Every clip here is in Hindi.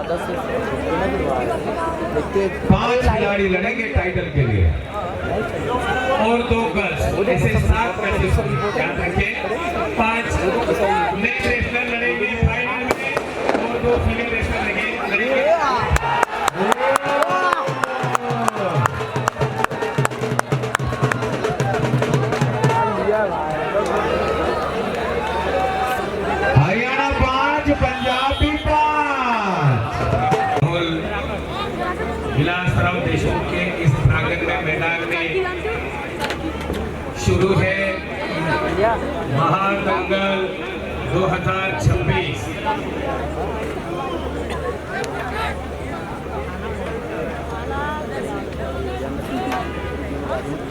5 खिलाड़ी लड़ेंगे टाइटल के लिए और 2 गर्ल्स, ऐसे 7 मैचेस याद रखें। 5 मेन रेसलर लड़ेंगे फाइनल में और 2 फीमेल रेसलर लड़ेंगे। हरियाणा 5, पंजाबी 5। विलासराव देशमुख के इस प्रांगण में मैदान में शुरू है महादंगल 2026।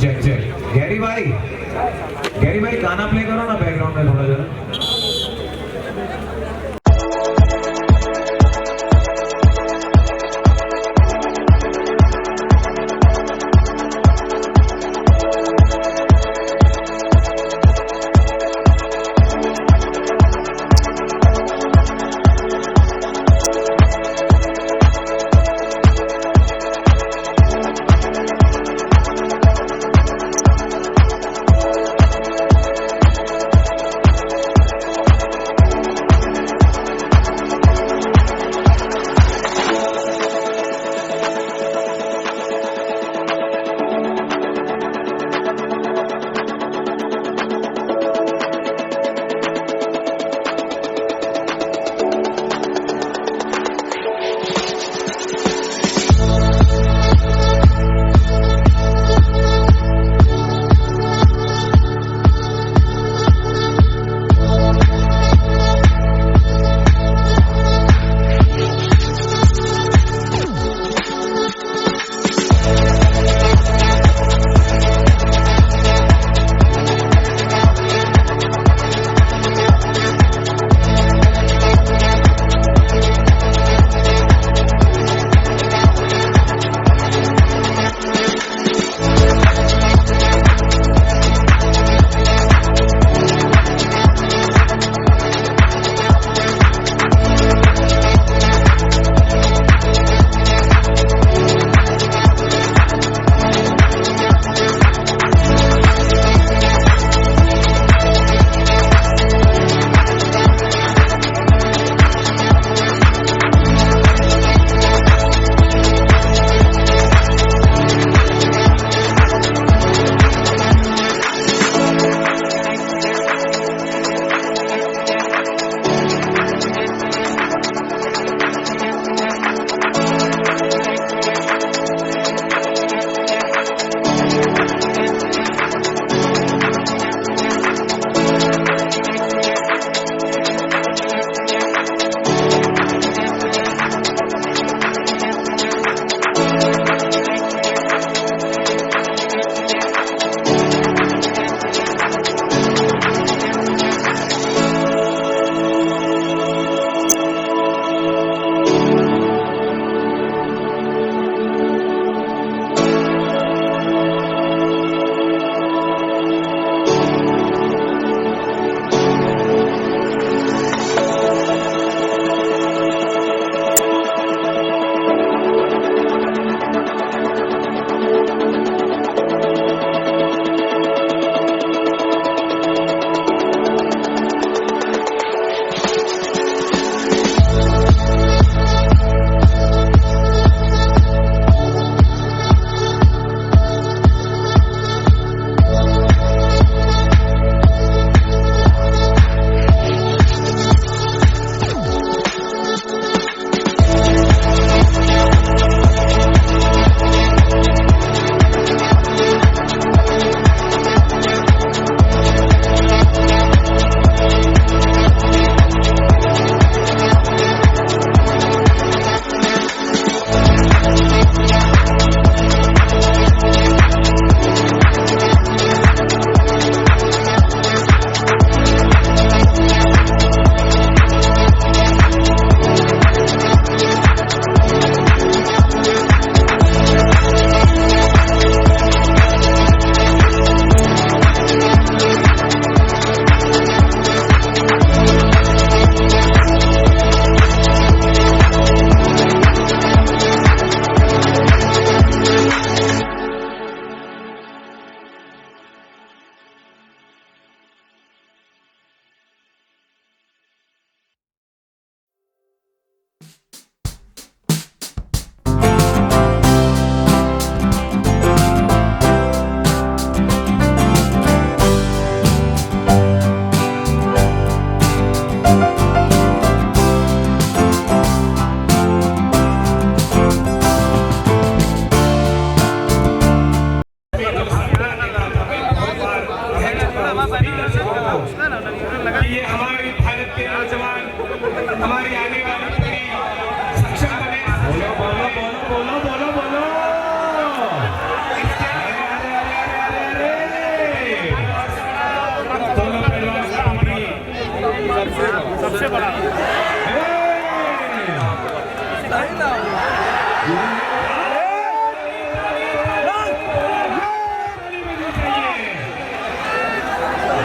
चल गैरी भाई गाना प्ले करो ना बैकग्राउंड में थोड़ा जरा।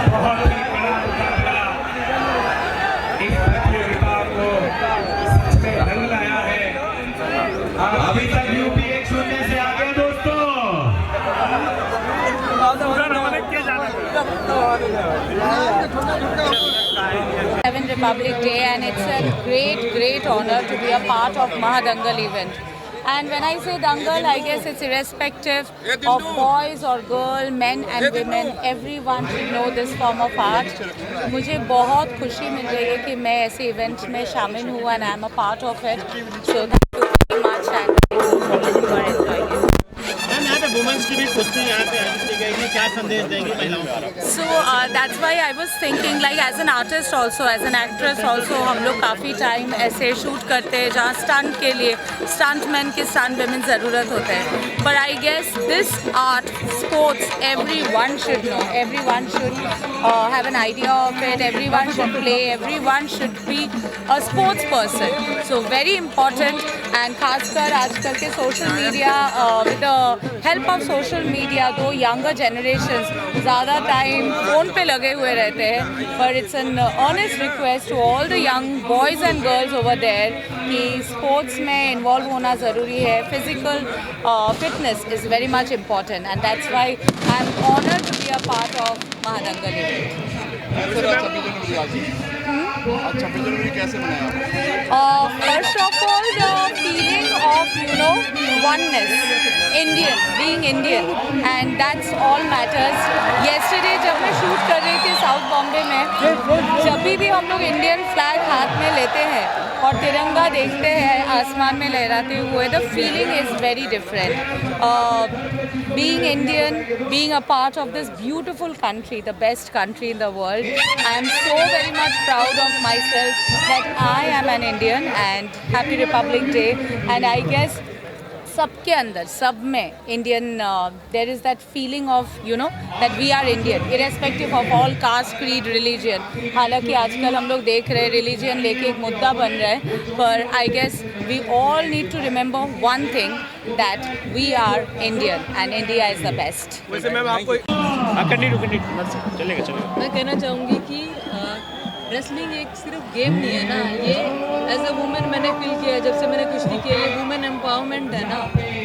बहुत ही बड़ा मुकाबला इस प्रतियोगिता को सच में रंग लाया है। अभी तक यूपी 1-0 से आगे दोस्तों। Republic Day, and it's a great honor to be a part of Mahadangal event. And when I say Dangal, I guess it's irrespective of boys or girl, men and women. Everyone should know this form of art. मुझे बहुत खुशी मिल रही है कि मैं ऐसे इवेंट में शामिल हूँ and I'm a part of it. So thank you very much and you are enjoying it. यहाँ पे वुमेन्स की भी कुश्ती यहाँ पे आयोजित की गई, क्या संदेश देंगी महिलाओं को? So that's why I was thinking, like as an artist also, as an actress also, हम लोग काफ़ी टाइम ऐसे शूट करते हैं जहाँ स्टंट के लिए स्टंट मैन की स्टंट वुमेन ज़रूरत होता है. But I guess this art, sports, everyone should know, everyone should have an idea of it, everyone should play, everyone should be a sports person. So very important. And खासकर आजकल के social media, with the help of social media, दो younger generations ज़्यादा टाइम फ़ोन पे लगे हुए रहते हैं. But it's an honest request to all the young boys and girls over there कि स्पोर्ट्स में इन्वॉल्व होना ज़रूरी है. Physical fitness is very much important, and that's why I'm honored to be a part of Mahadangal event. First of all, the feeling of oneness, being Indian, and that's all matters. Yesterday जब मैं शूट कर रही थी साउथ बॉम्बे में, जब भी हम लोग इंडियन फ्लैग हाथ में लेते हैं और तिरंगा देखते हैं आसमान में लहराते हुए, the feeling is very different. Being Indian, being a part of this beautiful country, the best country in the world, I am so very much proud of myself that I am an Indian, and Happy Republic Day. And I guess सबके अंदर, सब में Indian, there is that feeling of that we are Indian irrespective of all caste, creed, religion. हालांकि आजकल हम लोग देख रहे हैं रिलीजन लेके एक मुद्दा बन रहा है, पर I guess we all need to remember one thing, that we are Indian and India is the best. वैसे मैम आपको चलेगा. मैं कहना चाहूँगी कि रेसलिंग एक सिर्फ गेम नहीं है ना, ये एज अ वुमेन मैंने फील किया है जब से मैंने कुश्ती की है. ये वुमेन एम्पावरमेंट है ना.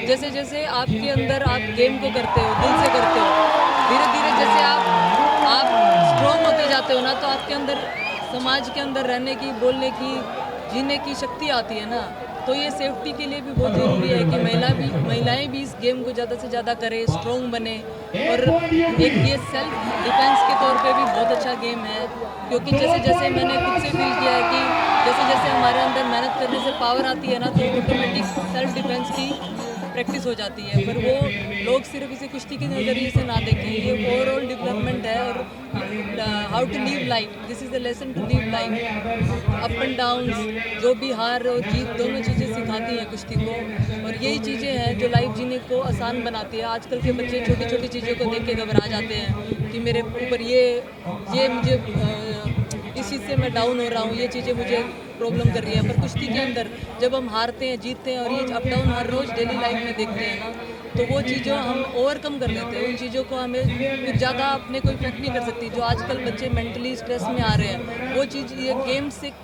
जैसे जैसे आपके अंदर आप गेम को करते हो, दिल से करते हो, धीरे धीरे जैसे आप स्ट्रॉन्ग होते जाते हो ना, तो आपके अंदर समाज के अंदर रहने की, बोलने की, जीने की शक्ति आती है ना. तो ये सेफ्टी के लिए भी बहुत ज़रूरी है कि महिलाएं भी इस गेम को ज़्यादा से ज़्यादा करें, स्ट्रॉन्ग बने. और एक ये सेल्फ डिफेंस के तौर पे भी बहुत अच्छा गेम है, क्योंकि जैसे जैसे मैंने खुद से फील किया है कि जैसे जैसे हमारे अंदर मेहनत करने से पावर आती है ना, तो ऑटोमेटिक सेल्फ डिफेंस की प्रैक्टिस हो जाती है. पर वो लोग सिर्फ इसे कुश्ती के नज़रिए से ना देखें, ये ओवरऑल डेवलपमेंट है. और how to live life, this is the lesson to live life. Up and downs, जो भी हार और जीत, दोनों चीज़ें सिखाती हैं कुश्ती को. और यही चीज़ें हैं जो लाइफ जीने को आसान बनाती है. आजकल के बच्चे छोटी छोटी चीज़ों को देख के घबरा जाते हैं कि मेरे ऊपर ये मुझे इस चीज़ से मैं डाउन हो रहा हूँ, ये चीज़ें मुझे प्रॉब्लम कर रही है. पर कुश्ती के अंदर जब हम हारते हैं, जीतते हैं और ये अप डाउन हर रोज़ डेली लाइफ में देखते हैं ना, तो वो चीज़ों हम ओवरकम कर लेते हैं. उन चीज़ों को हमें कुछ ज़्यादा अपने को इफेक्ट नहीं कर सकती. जो आजकल बच्चे मेंटली स्ट्रेस में आ रहे हैं, वो चीज़ ये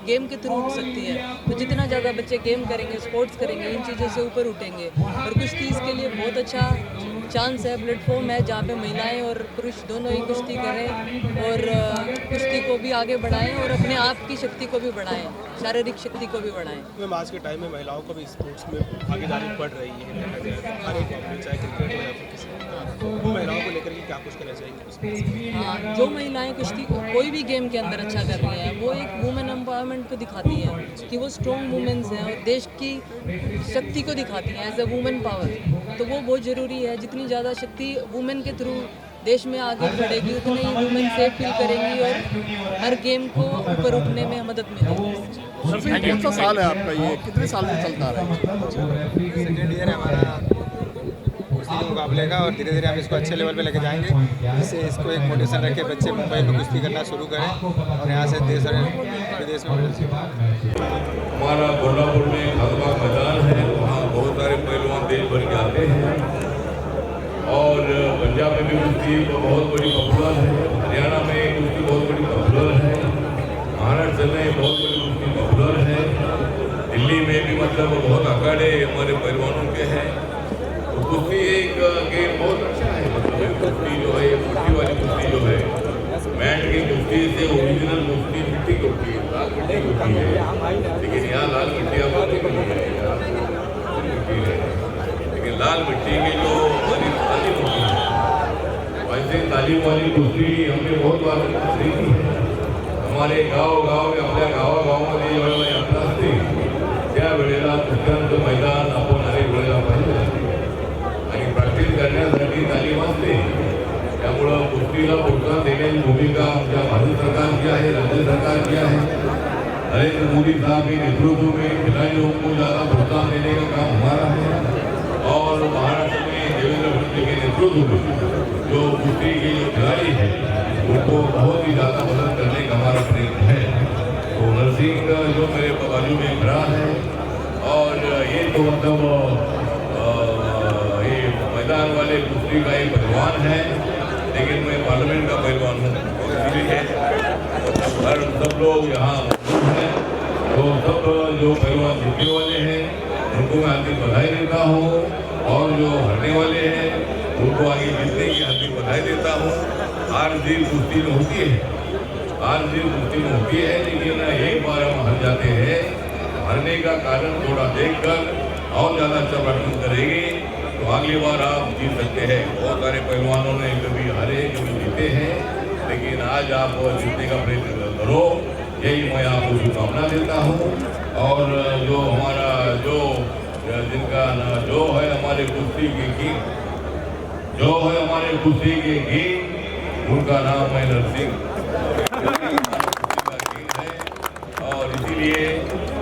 गेम के थ्रू उठ सकती है. तो जितना ज़्यादा बच्चे गेम करेंगे, स्पोर्ट्स करेंगे, इन चीज़ों से ऊपर उठेंगे. और कुश्ती इसके लिए बहुत अच्छा चांस है, प्लेटफॉर्म है, जहाँ पे महिलाएं और पुरुष दोनों ही कुश्ती करें और कुश्ती को भी आगे बढ़ाएं और अपने आप की शक्ति को भी बढ़ाएं, शारीरिक शक्ति को भी बढ़ाएं. मैम आज के टाइम में महिलाओं को भी स्पोर्ट्स में भागीदारी बढ़ रही है, चाहे क्रिकेट हो या फिर किसी, तो महिलाओं को लेकर के क्या कुछ करना चाहिए? हाँ, जो महिलाएं कुश्ती कोई भी गेम के अंदर अच्छा कर रही हैं, वो एक वुमेन एम्पावरमेंट को दिखाती हैं कि वो स्ट्रॉन्ग वुमेन्स हैं और देश की शक्ति को दिखाती हैं एज अ वुमेन पावर. तो वो बहुत ज़रूरी है. जितनी ज़्यादा शक्ति वुमेन के थ्रू देश में आगे बढ़ेगी, उतनी ही वुमेन सेफ फील करेंगी और हर गेम को ऊपर उठने में मदद मिलेगी. कौन सा साल है आपका, ये कितने साल से चलता रहा है? सेकेंड ईयर है हमारा कुश्ती के मुकाबले का, और धीरे धीरे हम इसको अच्छे लेवल पे लेके जाएंगे. इससे इसको एक मोटिवेशन रखे बच्चे मुंबई में कुश्ती करना शुरू करें और यहाँ से देश और विदेश में. हमारा कोल्हापुर में खासबाग मैदान में भी कुश्ती बहुत बड़ी पॉपुलर है, हरियाणा में कुश्ती बहुत बड़ी पॉपुलर है, महाराष्ट्र में बहुत बड़ी कुश्ती पॉपुलर है, दिल्ली में भी मतलब बहुत अखाड़े हमारे पहलवानों के हैं। तो कुश्ती एक गेम बहुत अच्छा है, मतलब कुश्ती जो है मिट्टी वाली कुश्ती जो है, मैट की कुश्ती से ओरिजिनल कुश्ती मिट्टी की होती है, लाल मिट्टी की होती है, लेकिन यहाँ लाल मिट्टी आपको नहीं मिलती है, मिट्टी है, लेकिन लाल मिट्टी की जो हमारी तालीम होती है, वैसे तालीम वाली कुश्ती हमने बहुत बार देखी है। हमारे गाँव में आपल्या गावागावामध्ये जेव्हा यात्रा असते त्यावेळेला कुस्त्यांचं मैदान आपण अनेक वेळेला पाहिलं आणि प्रॅक्टिस करण्यासाठी तालीम असते। त्यामुळं कुस्तीला प्रोत्साहन देण्याची भूमिका आमच्या भारत सरकारची आहे, राज्य सरकारची आहे। नरेंद्र मोदी साहब के नेतृत्व में खिलाड़ियों को ज़्यादा प्रोत्साहन देने का काम हमारा है और महाराष्ट्र में देवेंद्र फडणवीस के नेतृत्व में जो कुश्ती के जो खिलाड़ी हैं उनको बहुत ही ज़्यादा मदद करने का हमारा प्रयत्न है। तो नरसिंह जो मेरे बाजू में खड़ा है और ये तो मतलब ये मैदान वाले कुश्ती का एक पहलवान है, लेकिन मैं पार्लियामेंट का पहलवान हूँ, इसीलिए हर सब लोग यहाँ मौजूद हैं। तो सब जो पहलवान जीतने वाले हैं उनको मैं हार्दिक बधाई देता हूँ और जो हारने वाले हैं उनको आगे जीतने की हार्दिक बधाई देता हूँ। हार जीत कुश्ती में होती है, हार जीत कुश्ती में होती है, लेकिन एक बार हम हार जाते हैं, हारने का कारण थोड़ा देखकर और ज़्यादा अच्छा प्रदर्शन करेंगे तो अगली बार आप जीत सकते हैं। बहुत सारे पहलवानों ने कभी हारे कभी जीते हैं, लेकिन आज आप जीतने का प्रयत्न करो, यही मैं आपको शुभकामना देता हूँ। और जो हमारा जो जिनका जो है हमारे कुश्ती के किंग, जो है हमारे कुश्ती के किंग, उनका नाम है नरसिंह है और इसीलिए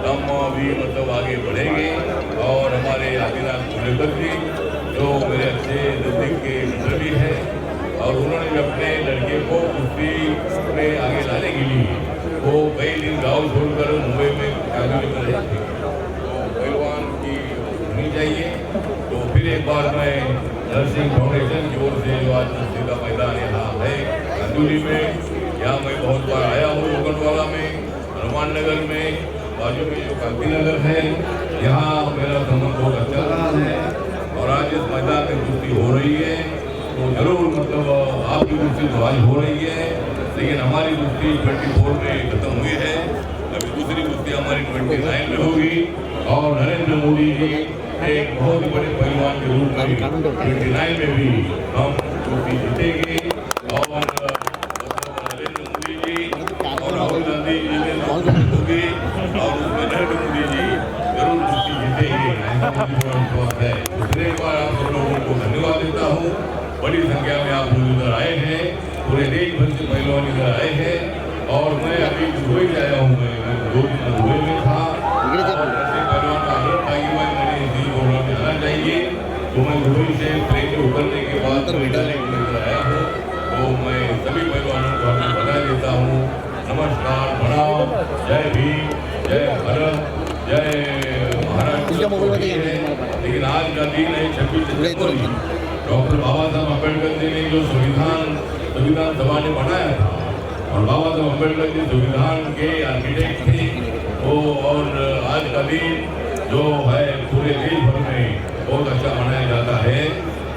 हम भी मतलब आगे बढ़ेंगे। और हमारे आदिनाथ कुलेकर जी जो मेरे अच्छे नजदीक के मित्र भी हैं और उन्होंने भी अपने लड़के को कुश्ती में आगे लाने के लिए वो कई दिन गाँव छोड़कर मुंबई में काबिल कर रहे थे। तो पहलवान की होनी चाहिए। तो फिर एक बार मैं नरसिंह फाउंडेशन की ओर से जो आज कुश्ती का मैदान यहाँ है अंदूरी में, यहाँ मैं बहुत बार आया हूँ, लोकनवाला में, हनुमान नगर में, बाजू में जो कांति नगर है, यहाँ मेरा संबंध बहुत अच्छा रहा है। और आज इस मैदान में कुश्ती हो रही है तो जरूर मतलब आपकी कुश्ती तो आज हो रही है, लेकिन हमारी कुश्ती 24 में खत्म हुई है। अभी दूसरी कुश्ती हमारी 29 में होगी और नरेंद्र मोदी जी एक बहुत ही बड़े पहलवान के रूप में 29 में भी हम कुश्ती जीतेंगे और नरेंद्र मोदी जी और राहुल गांधी जी ने होगी और उसमें नरेंद्र मोदी जी जरूर कुश्ती जीतेंगे, ऐसा मुझे पूरा विश्वास है। फिर एक बार आप सब लोगों को धन्यवाद देता हूँ। बड़ी संख्या में आप लोग इधर आए हैं, पूरे देश भर से पहलवान इधर आए हैं और मैं अभी दुबई से आया हूँ, मैं 2 दिन दुबई में था और ऐसे पहलवान का आदत था कि भाई मैंने इसी प्रोग्राम में आना चाहिए। तो मैं दुबई से ट्रेन में उतरने के बाद मैदान के लिए इधर आया हूँ। तो मैं सभी पहलवानों को अपनी बधाई देता हूँ। नमस्कार, प्रणाम, जय भीम, जय भारत, जय महाराष्ट्र। लेकिन आज का दिन है 26 जनवरी, डॉक्टर बाबा साहब अम्बेडकर जी ने जो संविधान सभा ने बनाया था और बाबा साहब अम्बेडकर जी संविधान के आर्किटेक्ट थे वो, और आज का दिन जो है पूरे देश भर में बहुत अच्छा मनाया जाता है।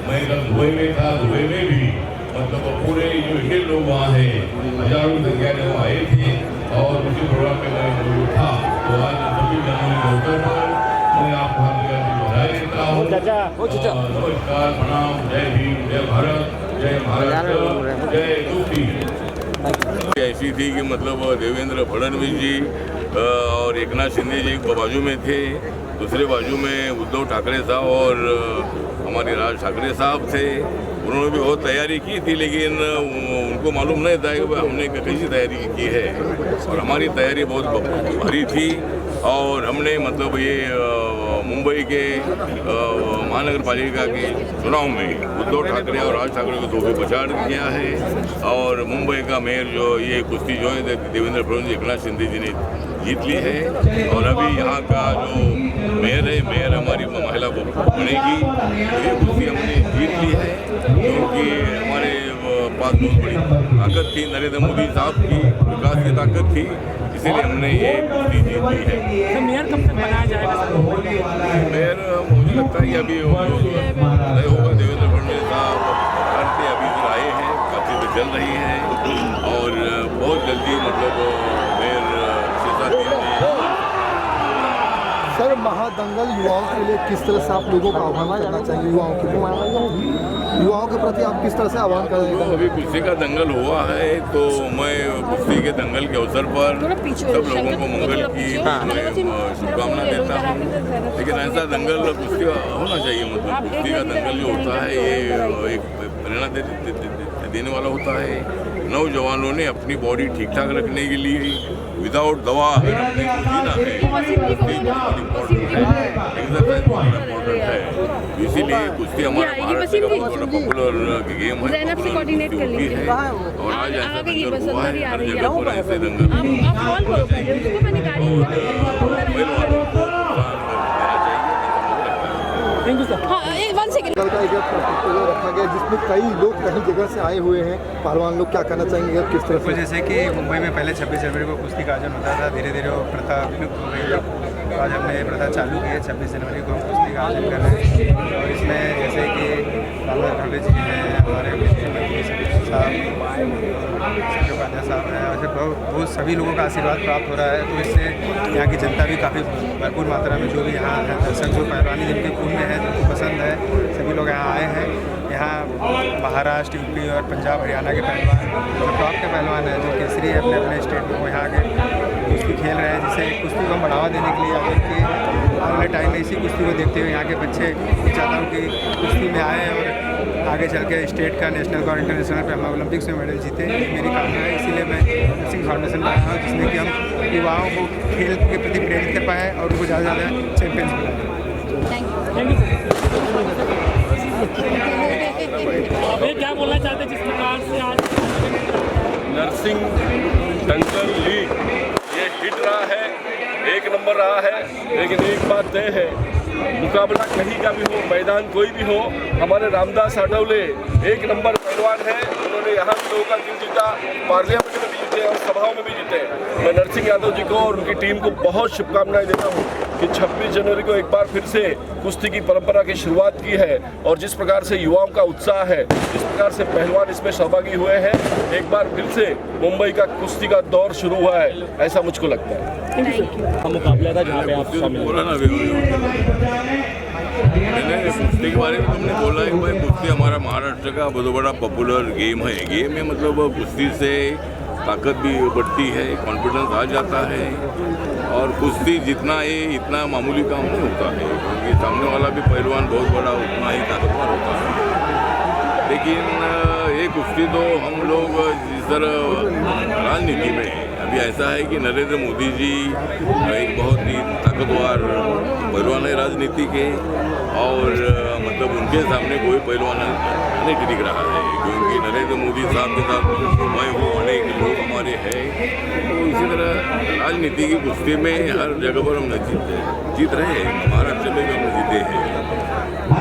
मैं कल दुबई में था, दुबई में भी मतलब पूरे जो इंडियन लोग वहाँ हैं हजारों की संख्या में वो आए थे और उसी प्रोग्राम में मैं मौजूद था। तो आज 26 जनवरी के अवसर पर मैं आपको बधाई देता हूँ। नमस्कार, प्रणाम, जय भीम, जय भारत, जय महाराष्ट्र, जय कुश्ती। ऐसी थी कि मतलब देवेंद्र फडणवीस जी और एकनाथ शिंदे जी एक बाजू में थे, दूसरे बाजू में उद्धव ठाकरे साहब और हमारे राज ठाकरे साहब थे। उन्होंने भी बहुत तैयारी की थी, लेकिन उनको मालूम नहीं था कि हमने कैसी तैयारी की है और हमारी तैयारी बहुत भारी थी। और हमने मतलब ये मुंबई के महानगर पालिका के चुनाव में उद्धव ठाकरे और राज ठाकरे को धोखे प्रचार किया है और मुंबई का मेयर जो ये कुश्ती जो है देवेंद्र फडणवीस एकनाथ शिंदे जी ने जीत ली है। और अभी यहाँ का जो मेयर है, मेयर हमारी महिला बढ़ेगी। ये कुश्ती हमने जीत ली है क्योंकि हमारे पास बहुत बड़ी ताकत थी, नरेंद्र मोदी साहब की विकास की ताकत थी, इसीलिए हमने ये कुश्ती जीत ली है। मेयर कब तक बनाया जाएगा? मेयर मुझे लगता है कि अभी नए होगा, देवेंद्र फडणवीस साहब करते अभी आए हैं, बातचीत चल रही है और बहुत जल्दी मतलब मेयर सर, महादंगल युवाओं के लिए किस तरह से आप लोगों का आह्वान करना चाहिए? युवाओं के प्रति आप किस तरह से आह्वान करेंगे? अभी कुश्ती का दंगल हुआ है तो मैं कुश्ती के दंगल के अवसर पर सब लोगों को मंगल की शुभकामना देता हूँ। लेकिन ऐसा दंगल कुश्ती होना चाहिए, मतलब कुश्ती का दंगल जो होता है ये एक प्रेरणा देने वाला होता है। नौजवानों ने अपनी बॉडी ठीक ठाक रखने के लिए विदाउट दवा अगर अपने को जीना है, इम्पोर्टेंट है। इसीलिए कुश्ती हमारा महाराष्ट्र का बहुत बड़ा पॉपुलर गेम है, होती है और आज ऐसा दंगल हुआ है, हर जगह पर ऐसे दंगल होना चाहिए कल का एक रखा गया जिसमें कई लोग कई जगह से आए हुए हैं, पहलवान लोग, क्या कहना चाहेंगे किस तरह से? जैसे कि मुंबई में पहले 26 जनवरी को कुश्ती का आयोजन होता था, धीरे धीरे वो प्रथा विलुप्त हो गई है। आज हमने ये प्रथा चालू की है, 26 जनवरी को कुश्ती का आयोजन कर रहे हैं और इसमें जैसे कि रामदास ढाबे जी हैं, हमारे साहब हैं, ऐसे बहुत सभी लोगों का आशीर्वाद प्राप्त हो रहा है। तो इससे यहाँ की जनता भी काफ़ी भरपूर मात्रा में, जो भी यहाँ दर्शक जो पहलवानी जिनके खून में है, जिनको पसंद है, सभी लोग यहाँ आए हैं। यहाँ महाराष्ट्र, यूपी और पंजाब, हरियाणा के पहलवान, जो टॉप के पहलवान हैं, जो केसरी है अपने अपने स्टेट में, वो यहाँ के कुश्ती खेल रहे हैं, जिससे कुश्ती को हम बढ़ावा देने के लिए आगे कि आने वाले टाइम में इसी कुश्ती को देखते हुए यहाँ के बच्चे चाहता हूँ कि कुश्ती में आए और आगे चल के स्टेट का, नेशनल का और इंटरनेशनल पे हम ओलंपिक्स में मेडल जीते। मेरी कामना है, इसीलिए मैं नर्सिंग फाउंडेशन बनाया हूँ, जिसमें कि हम युवाओं को खेल के प्रति प्रेरित कर पाएँ और उनको ज़्यादा से ज़्यादा चैंपियंस बनाएँ। ये क्या बोलना चाहते हैं जिस प्रकार से आज नर्सिंग दंगल लीग ये हिट रहा है, 1 नंबर रहा है। लेकिन एक बात तय है, मुकाबला कहीं का भी हो, मैदान कोई भी हो, हमारे रामदास आठवले 1 नंबर पहलवान है। उन्होंने यहाँ भी लोगों का दिल जीता, पार्लियामेंट में भी जीते और सभाओं में भी जीते। मैं नरसिंह यादव जी को और उनकी टीम को बहुत शुभकामनाएं देता हूँ कि 26 जनवरी को एक बार फिर से कुश्ती की परंपरा की शुरुआत की है और जिस प्रकार से युवाओं का उत्साह है, जिस प्रकार से पहलवान इसमें सहभागी हुए हैं, एक बार फिर से मुंबई का कुश्ती का दौर शुरू हुआ है, ऐसा मुझको लगता है। मुकाबला था जहाँ पे आप शामिल बोला ना मैंने कुश्ती के बारे में हमने बोला है कि भाई कुश्ती हमारा महाराष्ट्र का बहुत बड़ा पॉपुलर गेम है। गेम में मतलब कुश्ती से ताकत भी बढ़ती है, कॉन्फिडेंस आ जाता है और कुश्ती जितना ये इतना मामूली काम नहीं होता है क्योंकि सामने वाला भी पहलवान बहुत बड़ा उतना ही ताकतवर होता है। लेकिन ये कुश्ती तो हम लोग जिस तरह राजनीति में अभी ऐसा है कि नरेंद्र मोदी जी एक बहुत ही ताकतवर पहलवान है राजनीति के और मतलब उनके सामने कोई पहलवान नहीं दिख रहा है क्योंकि नरेंद्र मोदी साहब के साथ मैं हूँ, अनेक लोग हमारे हैं। तो इसी तरह राजनीति की कुश्ती में हर जगह पर हम जीत रहे हैं, महाराष्ट्र में भी हम जीते हैं।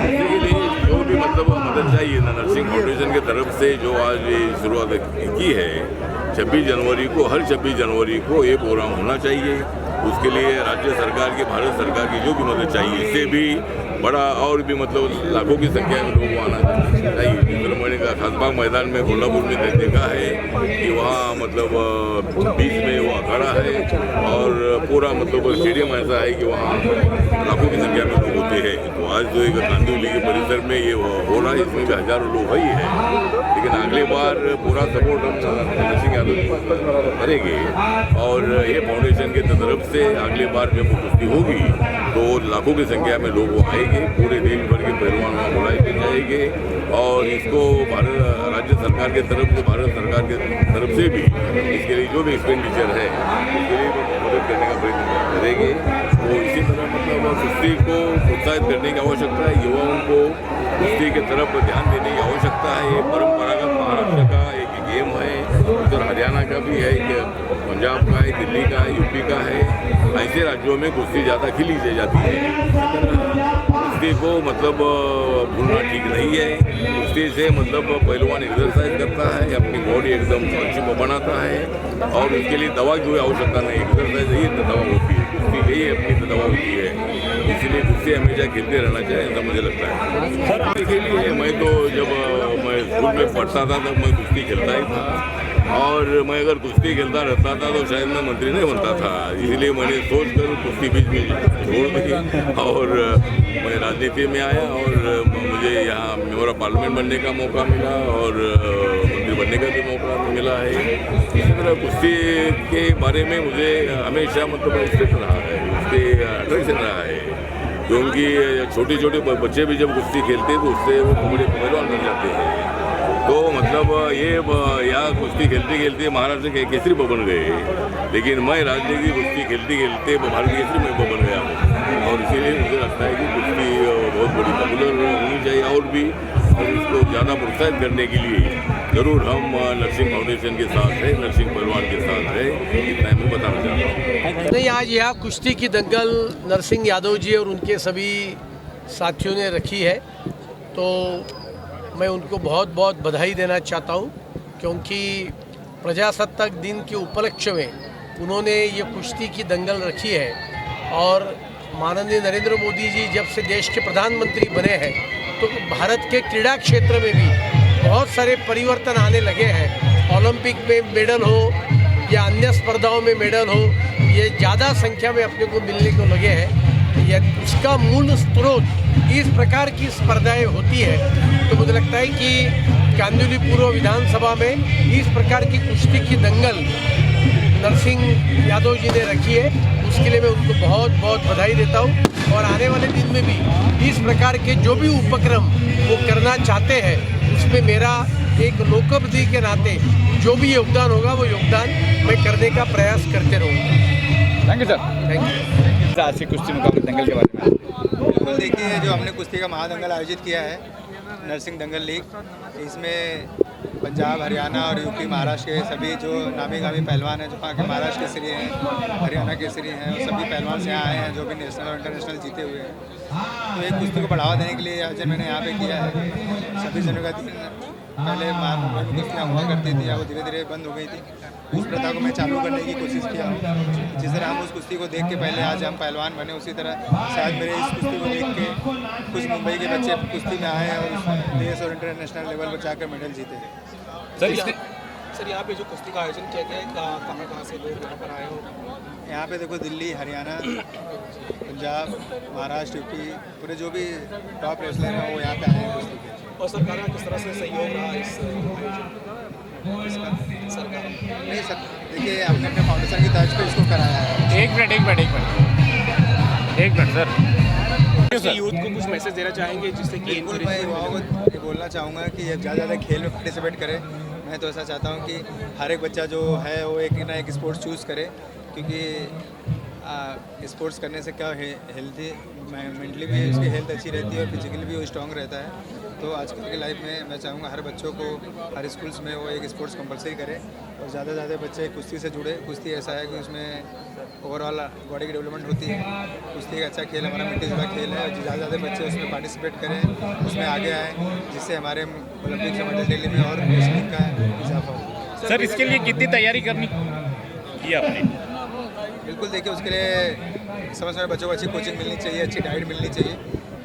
इसके लिए जो भी मतलब मदद चाहिए ना, नर्सिंग फाउंडेशन की तरफ से जो आज ये शुरुआत की है 26 जनवरी को, हर 26 जनवरी को ये प्रोग्राम होना चाहिए। उसके लिए राज्य सरकार की, भारत सरकार की जो भी मदद चाहिए, इससे भी बड़ा और भी मतलब लाखों की संख्या में लोगों को आना चाहिए। सुब्रमण्य का खासबाग मैदान में कोल्हापुर में देखा है कि वहाँ मतलब बीच में वो अखाड़ा है और पूरा मतलब स्टेडियम ऐसा है कि वहाँ लाखों की संख्या में लोग होते हैं। तो आज जो एक कांदिवली के परिसर में ये हो रहा है, इसमें भी हजारों लोग ही है। लेकिन अगले बार पूरा सपोर्ट हम नरसिंह यादव करेंगे और ये फाउंडेशन की तरफ से अगले बार जब कुश्ती होगी तो लाखों की संख्या में लोग आएंगे, पूरे देश भर के पहलवान वहाँ बुलाए जाएंगे और इसको राज्य सरकार के तरफ से, भारत सरकार के तरफ से भी इसके लिए जो भी एक्सपेंडिचर है उसके लिए मदद करने का प्रयत्न करेंगे। तो इसी तरह मतलब कुश्ती को प्रोत्साहित करने की आवश्यकता है, युवाओं को कुश्ती की तरफ ध्यान देने की आवश्यकता है। ये परंपरागत महाराष्ट्र का एक गेम है, उधर हरियाणा का भी है, पंजाब का है, दिल्ली का है, यूपी का है। ऐसे राज्यों में कुश्ती ज़्यादा खेली जाती है। कुश्ती कुश्ती को मतलब भूलना ठीक नहीं है। कुश्ती से मतलब पहलवान एक्सरसाइज करता है, अपनी बॉडी एकदम अच्छी बनाता है और उसके लिए दवा की कोई आवश्यकता नहीं। एक्सरसाइज यही दवा होती है, कुश्ती यही अपनी दवा होती है। इसलिए कुश्ती हमेशा खेलते रहना चाहिए, ऐसा मुझे लगता है। सर के लिए मैं तो जब मैं स्कूल में पढ़ता था तब मैं कुश्ती खेलता ही था, और मैं अगर कुश्ती खेलता रहता था तो शायद मैं मंत्री नहीं बनता था। इसलिए मैंने सोच कर कुश्ती बीच में छोड़ दी और मैं राजनीति में आया और मुझे यहाँ मेंबर ऑफ पार्लियामेंट बनने का मौका मिला और मंत्री बनने का भी मौका मिला है। इसी तरह कुश्ती के बारे में मुझे हमेशा मतलब इंटरेस्ट रहा है, उसके अट्रैक्शन रहा है, क्योंकि छोटे छोटे बच्चे भी जब कुश्ती खेलते हैं तो उससे वो बड़े पहलवान बन जाते हैं। तो मतलब ये यहाँ कुश्ती खेलते खेलते महाराष्ट्र के केसरी बन गए, लेकिन मैं राजनीति कुश्ती खेलते खेलते भारत केसरी में बन गया हूँ। और इसीलिए मुझे लगता है कि कुश्ती बहुत बड़ी पॉपुलर होनी चाहिए और भी, और इसको ज़्यादा प्रोत्साहित करने के लिए ज़रूर हम नरसिंह फाउंडेशन के साथ है, नरसिंह पहलवान के साथ है, इतना मैं बताना चाहता हूँ। नहीं, आज यहाँ कुश्ती की दंगल नरसिंह यादव जी और उनके सभी साथियों ने रखी है, तो मैं उनको बहुत बहुत बधाई देना चाहता हूँ, क्योंकि प्रजासत्ताक दिन के उपलक्ष्य में उन्होंने ये कुश्ती की दंगल रखी है। और माननीय नरेंद्र मोदी जी जब से देश के प्रधानमंत्री बने हैं तो भारत के क्रीड़ा क्षेत्र में भी बहुत सारे परिवर्तन आने लगे हैं। ओलंपिक में मेडल हो या अन्य स्पर्धाओं में मेडल हो, ये ज़्यादा संख्या में अपने को मिलने को लगे हैं। यह उसका मूल स्रोत इस प्रकार की स्पर्धाएं होती है, तो मुझे लगता है कि कांदिवली पूर्व विधानसभा में इस प्रकार की कुश्ती की दंगल नरसिंह यादव जी ने रखी है, उसके लिए मैं उनको बहुत बहुत बधाई देता हूँ। और आने वाले दिन में भी इस प्रकार के जो भी उपक्रम वो करना चाहते हैं, उसमें मेरा एक लोकप्रतिनिधि के नाते जो भी योगदान होगा वो योगदान मैं करने का प्रयास करते रहूँगा। Thank you sir. Thank you. आज के कुश्ती मुकाबले दंगल के बारे में बिल्कुल, देखिए जो हमने कुश्ती का महादंगल आयोजित किया है नरसिंह दंगल लीग, इसमें पंजाब, हरियाणा और यूपी, महाराष्ट्र के सभी जो नामी गामी पहलवान हैं, जो वहाँ के महाराष्ट्र केसरी हैं, हरियाणा केसरी हैं, और सभी पहलवान से यहाँ आए हैं जो भी नेशनल और इंटरनेशनल जीते हुए हैं। तो एक कुश्ती को बढ़ावा देने के लिए आयोजन मैंने यहाँ पे किया है। सभी जनों का पहले मुंबई में कुश्तियाँ हुआ करती थी, वो धीरे धीरे बंद हो गई थी। उस प्रथा को मैं चालू करने की कोशिश किया हूँ। जिस तरह हम उस कुश्ती को देख के पहले आज हम पहलवान बने, उसी तरह शायद मेरे इस कुश्ती को देख के कुछ मुंबई के बच्चे कुश्ती में आए हैं और देश और इंटरनेशनल लेवल पर जाकर मेडल जीते। सर यहाँ पे जो कुश्ती का आयोजन किया गया है, कहाँ से लोग यहाँ पर आए हो? यहाँ पे देखो दिल्ली, हरियाणा, पंजाब, महाराष्ट्र, यूपी, पूरे जो भी टॉप रेसलर हैं वो यहाँ पे आए हैं कुश्ती के। और सरकार का किस तरह से सहयोग रहा इस सरकार? नहीं सर, देखिए हमने अपने फाउंडेशन की तर्ज पे इसको कराया है। एक मिनट सर, यूथ को कुछ मैसेज देना चाहेंगे जिससे कि बिल्कुल, मैं युवाओं को ये बोलना चाहूँगा कि ज़्यादा ज़्यादा खेल में पार्टिसिपेट करें। मैं तो ऐसा चाहता हूँ कि हर एक बच्चा जो है वो एक ना एक स्पोर्ट्स चूज़ करे, क्योंकि स्पोर्ट्स करने से क्या हेल्थी मेंटली भी उसकी हेल्थ अच्छी रहती है और फिजिकली भी वो स्ट्रॉन्ग रहता है। तो आजकल की लाइफ में मैं चाहूँगा हर बच्चों को हर स्कूल्स में वो एक स्पोर्ट्स कंपलसरी करे और ज़्यादा से ज़्यादा बच्चे कुश्ती से जुड़े। कुश्ती ऐसा है कि उसमें ओवरऑल बॉडी की डेवलपमेंट होती है। कुश्ती एक अच्छा खेल, हमारा मिट्टी जुड़ा खेल है। ज़्यादा से ज़्यादा बच्चे उसमें पार्टिसिपेट करें, उसमें आगे आएँ, जिससे हमारे ओलंपिक में मेडल डेली में और रेसलिंग का इजाफा हो। सर इसके लिए कितनी तैयारी करनी की आपने? बिल्कुल, देखिए उसके लिए समय समय बच्चों को अच्छी कोचिंग मिलनी चाहिए, अच्छी डाइट मिलनी चाहिए।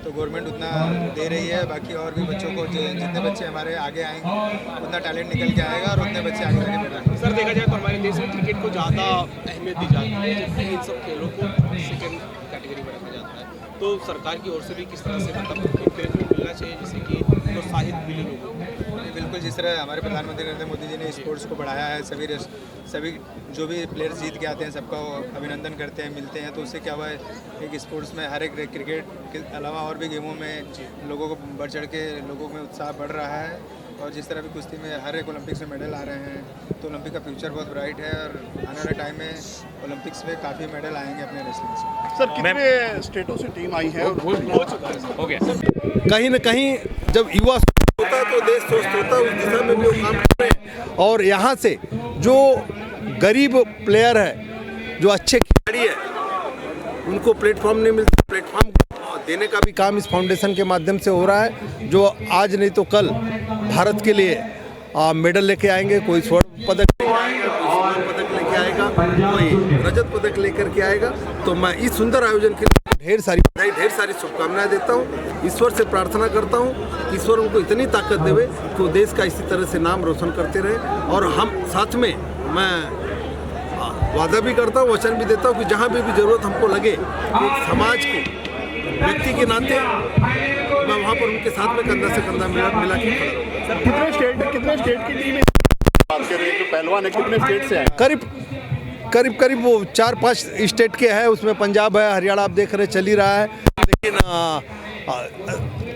तो गवर्नमेंट उतना दे रही है, बाकी और भी बच्चों को जितने बच्चे हमारे आगे आएंगे उतना टैलेंट निकल के आएगा और उतने बच्चे आगे जाके बढ़ेंगे। सर देखा जाए तो हमारे देश में क्रिकेट को ज़्यादा अहमियत दी जाती है, जबकि इन सब खेलों को सेकेंड कैटेगरी में रखा जाता है। तो सरकार की ओर से भी किस तरह से मतलब इंकरेजमेंट मिलना चाहिए जिससे कि प्रोत्साहित मिले लोगों को? बिल्कुल, जिस तरह हमारे प्रधानमंत्री नरेंद्र मोदी जी ने स्पोर्ट्स को बढ़ाया है, सभी जो भी प्लेयर्स जीत के आते हैं सबका अभिनंदन करते हैं, मिलते हैं। तो उससे क्या हुआ है, एक स्पोर्ट्स में हर एक क्रिकेट के अलावा और भी गेमों में लोगों को बढ़ चढ़ के लोगों में उत्साह बढ़ रहा है। और जिस तरह भी कुश्ती में हर एक ओलंपिक्स में मेडल आ रहे हैं, तो ओलंपिक का फ्यूचर बहुत ब्राइट है और आने वाले टाइम में ओलंपिक्स में काफ़ी मेडल आएंगे अपने रेसलिंग से। सर कितने स्टेटों से टीम आई है? हो गया। कहीं न कहीं जब युवा होता है तो देश स्वस्थ होता है, उस दिशा में भी वो काम कर रहे हैं। और यहाँ से जो गरीब प्लेयर है, जो अच्छे खिलाड़ी है, उनको प्लेटफॉर्म नहीं मिलता, प्लेटफॉर्म देने का भी काम इस फाउंडेशन के माध्यम से हो रहा है, जो आज नहीं तो कल भारत के लिए मेडल लेके आएंगे। कोई स्वर्ण पदक लेके आएगा, कोई सिल्वर पदक लेके आएगा, कोई रजत पदक लेकर के आएगा। तो मैं इस सुंदर आयोजन के लिए ढेर सारी बधाई, ढेर सारी शुभकामनाएं देता हूँ। ईश्वर से प्रार्थना करता हूँ कि ईश्वर उनको इतनी ताकत देवे कि वो देश का इसी तरह से नाम रोशन करते रहे। और हम साथ में मैं वादा भी करता हूँ, वचन भी देता हूँ कि जहाँ भी जरूरत हमको लगे कि समाज को व्यक्ति के नाते मैं वहाँ पर उनके साथ में कंधा से कंधा मिला के खड़ा रहूँगा। कितने स्टेट की टीम बात कर रहे हैं, जो पहलवान है कितने स्टेट से है? करीब वो 4-5 स्टेट के हैं, उसमें पंजाब है, हरियाणा आप देख रहे चल ही रहा है। लेकिन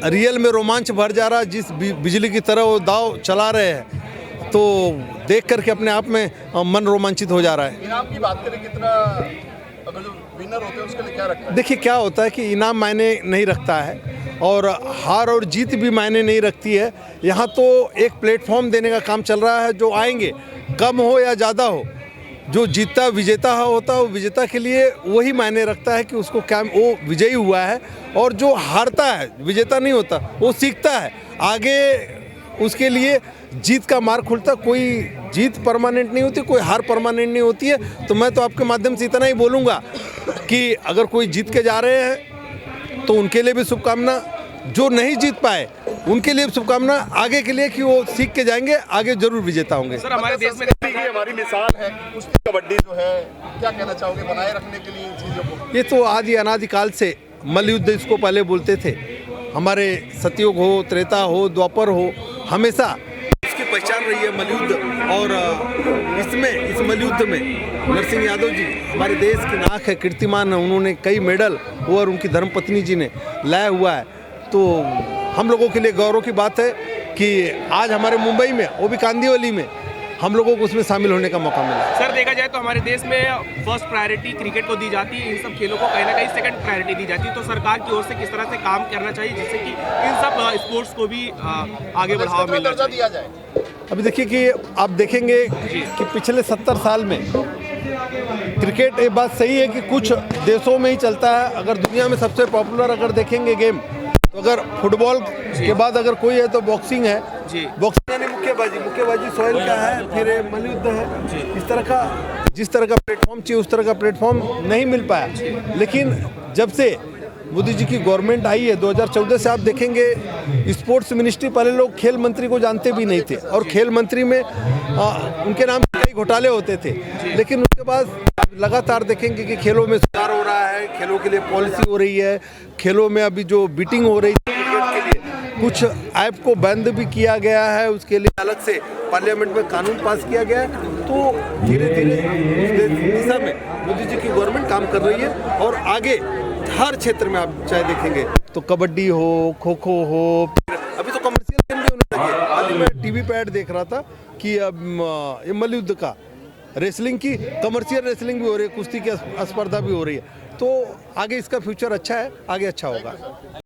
रियल में रोमांच भर जा रहा है, जिस बिजली की तरह वो दाव चला रहे हैं, तो देख करके अपने आप में मन रोमांचित हो जा रहा है। इनाम की बात करें, कितना अगर जो विनर होते हैं उसके लिए क्या रखता है? देखिए क्या होता है कि इनाम मायने नहीं रखता है और हार और जीत भी मायने नहीं रखती है। यहाँ तो एक प्लेटफॉर्म देने का काम चल रहा है, जो आएंगे कम हो या ज़्यादा हो, जो जीतता विजेता होता है वो विजेता के लिए वही मायने रखता है कि उसको क्या वो विजयी हुआ है, और जो हारता है विजेता नहीं होता, वो सीखता है आगे, उसके लिए जीत का मार्ग खुलता। कोई जीत परमानेंट नहीं होती, कोई हार परमानेंट नहीं होती है। तो मैं तो आपके माध्यम से इतना ही बोलूँगा कि अगर कोई जीत के जा रहे हैं तो उनके लिए भी शुभकामना, जो नहीं जीत पाए उनके लिए शुभकामना आगे के लिए कि वो सीख के जाएंगे, आगे जरूर विजेता होंगे। सर, हमारे देश में हमारी मिसाल है कुश्ती कबड्डी जो है, क्या कहना चाहोगे बनाए रखने के लिए इन चीज़ों को? ये तो आदि अनादिकाल से मल्लयुद्ध इसको पहले बोलते थे। हमारे सतयुग हो, त्रेता हो, द्वापर हो, हमेशा इसकी पहचान रही है मल्लयुद्ध। और इस मल्लयुद्ध में नरसिंह यादव जी हमारे देश की नाक है, कीर्तिमान है। उन्होंने कई मेडल, वो और उनकी धर्मपत्नी जी ने लाया हुआ है। तो हम लोगों के लिए गौरव की बात है कि आज हमारे मुंबई में, वो भी कांदिवली में, हम लोगों को उसमें शामिल होने का मौका मिला। सर, देखा जाए तो हमारे देश में फर्स्ट प्रायोरिटी क्रिकेट को दी जाती है, इन सब खेलों को कहीं ना कहीं सेकंड प्रायोरिटी दी जाती है। तो सरकार की ओर से किस तरह से काम करना चाहिए जिससे कि इन सब स्पोर्ट्स को भी आगे बढ़ावा मिलना चाहिए? अभी देखिए कि आप देखेंगे कि पिछले 70 साल में क्रिकेट, एक बात सही है कि कुछ देशों में ही चलता है। अगर दुनिया में सबसे पॉपुलर अगर देखेंगे गेम, तो अगर फुटबॉल के बाद अगर कोई है तो बॉक्सिंग है। बॉक्सिंग यानी मुक्केबाजी सोहेल का है, फिर मल्लयुद्ध है। इस तरह का, जिस तरह का प्लेटफॉर्म चाहिए उस तरह का प्लेटफॉर्म नहीं मिल पाया। लेकिन जब से मोदी जी की गवर्नमेंट आई है 2014 से, आप देखेंगे स्पोर्ट्स मिनिस्ट्री, पहले लोग खेल मंत्री को जानते भी नहीं थे, और खेल मंत्री में उनके नाम से कई घोटाले होते थे। लेकिन उसके बाद लगातार देखेंगे कि खेलों में सुधार हो रहा है, खेलों के लिए पॉलिसी हो रही है, खेलों में अभी जो बीटिंग हो रही है क्रिकेट के लिए, कुछ ऐप को बंद भी किया गया है, उसके लिए अलग से पार्लियामेंट में कानून पास किया गया है। तो धीरे धीरे उस दिशा में मोदी जी की गवर्नमेंट काम कर रही है। और आगे हर क्षेत्र में आप चाहे देखेंगे तो कबड्डी हो, खो खो हो, अभी तो कमर्शियल गेम भी होने लगे। आज मैं टीवी पे ऐड देख रहा था कि अब ये मल्लयुद्ध का, रेसलिंग की कमर्शियल रेसलिंग भी हो रही है, कुश्ती की स्पर्धा भी हो रही है। तो आगे इसका फ्यूचर अच्छा है, आगे अच्छा होगा।